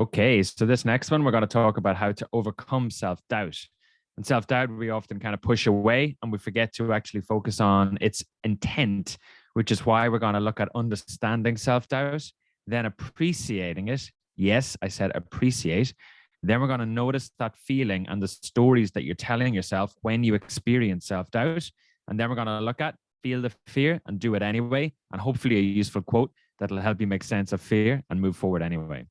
Okay, so this next one, we're going to talk about how to overcome self doubt. And self doubt, we often kind of push away and we forget to actually focus on its intent, which is why we're going to look at understanding self doubt, then appreciating it. Yes, I said appreciate. Then we're going to notice that feeling and the stories that you're telling yourself when you experience self doubt. And then we're going to look at feel the fear and do it anyway. And hopefully, a useful quote that'll help you make sense of fear and move forward anyway.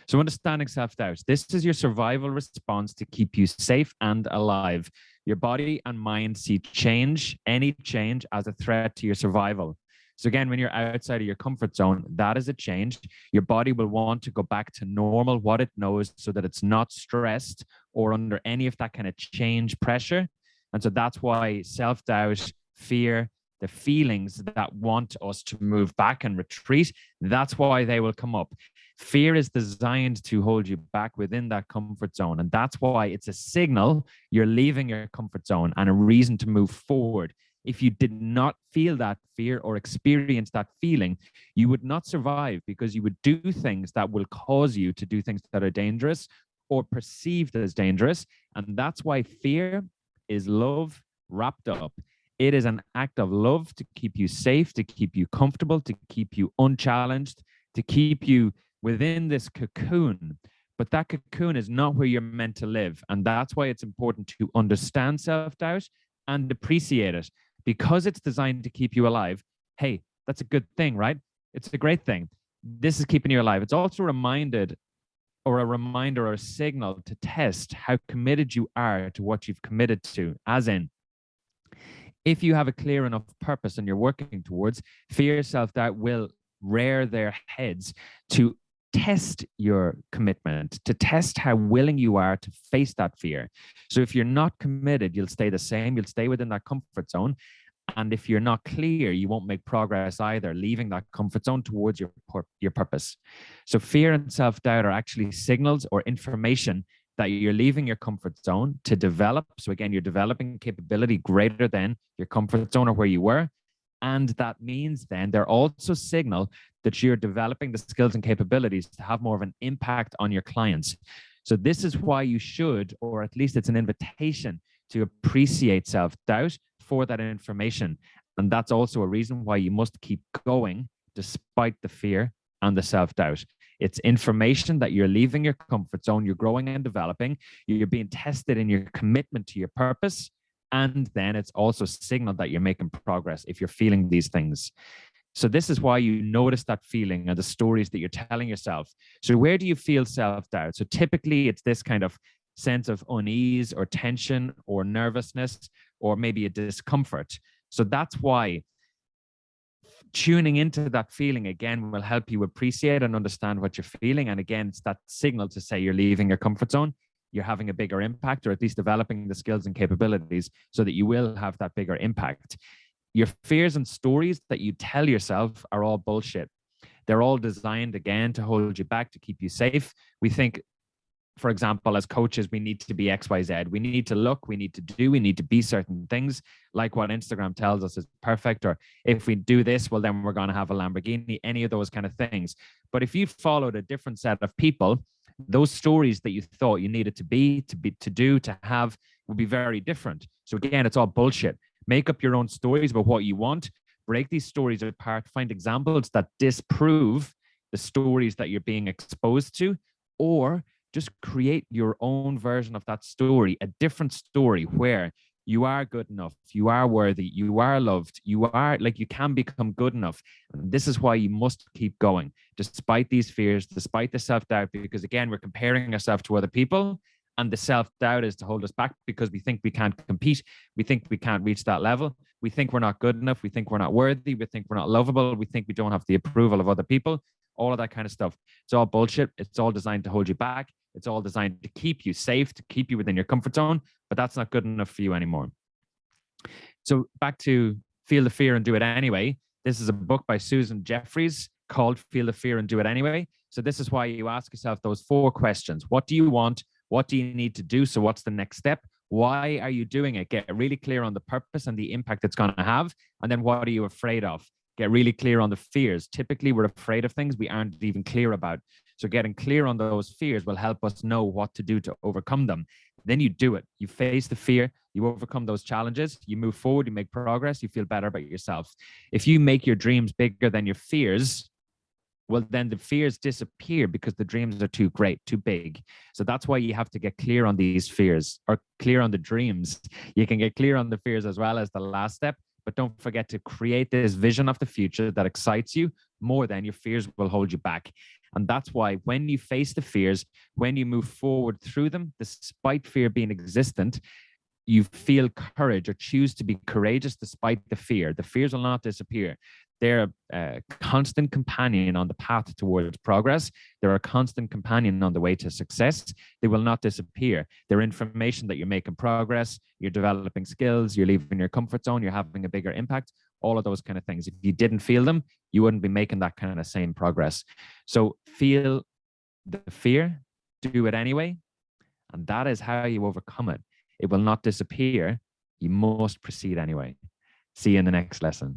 So, understanding self doubt. This is your survival response to keep you safe and alive. Your body and mind see change, any change, as a threat to your survival. So, again, when you're outside of your comfort zone, that is a change. Your body will want to go back to normal, what it knows, so that it's not stressed or under any of that kind of change pressure. And so that's why self doubt, fear, the feelings that want us to move back and retreat, that's why they will come up. Fear is designed to hold you back within that comfort zone. And that's why it's a signal you're leaving your comfort zone and a reason to move forward. If you did not feel that fear or experience that feeling, you would not survive because you would do things that will cause you to do things that are dangerous or perceived as dangerous. And that's why fear is love wrapped up. It is an act of love to keep you safe, to keep you comfortable, to keep you unchallenged, to keep you within this cocoon. But that cocoon is not where you're meant to live. And that's why it's important to understand self doubt and appreciate it because it's designed to keep you alive. Hey, that's a good thing, right? It's a great thing. This is keeping you alive. It's also a reminder or a signal to test how committed you are to what you've committed to, as in, if you have a clear enough purpose and you're working towards, fear, self doubt will rear their heads to test your commitment, to test how willing you are to face that fear. So if you're not committed, you'll stay the same, you'll stay within that comfort zone. And if you're not clear, you won't make progress either, leaving that comfort zone towards your purpose. So fear and self-doubt are actually signals or information that you're leaving your comfort zone to develop. So again, you're developing capability greater than your comfort zone or where you were. And that means then they're also signal that you're developing the skills and capabilities to have more of an impact on your clients. So this is why you should, or at least it's an invitation to appreciate self-doubt for that information. And that's also a reason why you must keep going despite the fear and the self-doubt. It's information that you're leaving your comfort zone, you're growing and developing, you're being tested in your commitment to your purpose. And then it's also a signal that you're making progress if you're feeling these things. So this is why you notice that feeling and the stories that you're telling yourself. So where do you feel self-doubt? So typically it's this kind of sense of unease or tension or nervousness or maybe a discomfort. So that's why tuning into that feeling again will help you appreciate and understand what you're feeling. And again, it's that signal to say you're leaving your comfort zone, you're having a bigger impact, or at least developing the skills and capabilities so that you will have that bigger impact. Your fears and stories that you tell yourself are all bullshit. They're all designed again to hold you back, to keep you safe. We think, for example, as coaches, we need to be XYZ. We need to look, we need to do, we need to be certain things, like what Instagram tells us is perfect. Or if we do this, well, then we're going to have a Lamborghini, any of those kind of things. But if you followed a different set of people, those stories that you thought you needed to be, to do, to have would be very different. So again, it's all bullshit. Make up your own stories about what you want, break these stories apart, find examples that disprove the stories that you're being exposed to, or just create your own version of that story, a different story where you are good enough, you are worthy, you are loved, you are like you can become good enough. And this is why you must keep going despite these fears, despite the self-doubt, because again, we're comparing ourselves to other people. And the self-doubt is to hold us back because we think we can't compete. We think we can't reach that level. We think we're not good enough. We think we're not worthy. We think we're not lovable. We think we don't have the approval of other people. All of that kind of stuff. It's all bullshit. It's all designed to hold you back. It's all designed to keep you safe, to keep you within your comfort zone, but that's not good enough for you anymore. So back to Feel the Fear and Do It Anyway. This is a book by Susan Jeffries called Feel the Fear and Do It Anyway. So this is why you ask yourself those 4 questions. What do you want? What do you need to do? So what's the next step? Why are you doing it? Get really clear on the purpose and the impact it's going to have. And then what are you afraid of? Get really clear on the fears. Typically, we're afraid of things we aren't even clear about. So getting clear on those fears will help us know what to do to overcome them. Then you do it. You face the fear, you overcome those challenges, you move forward, you make progress, you feel better about yourself. If you make your dreams bigger than your fears, well, then the fears disappear because the dreams are too great, too big. So that's why you have to get clear on these fears, or clear on the dreams. You can get clear on the fears as well as the last step, but don't forget to create this vision of the future that excites you more than your fears will hold you back. And that's why when you face the fears, when you move forward through them, despite fear being existent, you feel courage or choose to be courageous despite the fear. The fears will not disappear. They're a constant companion on the path towards progress. They're a constant companion on the way to success. They will not disappear. They're information that you're making progress, you're developing skills, you're leaving your comfort zone, you're having a bigger impact, all of those kind of things. If you didn't feel them, you wouldn't be making that kind of same progress. So feel the fear, do it anyway. And that is how you overcome it. It will not disappear. You must proceed anyway. See you in the next lesson.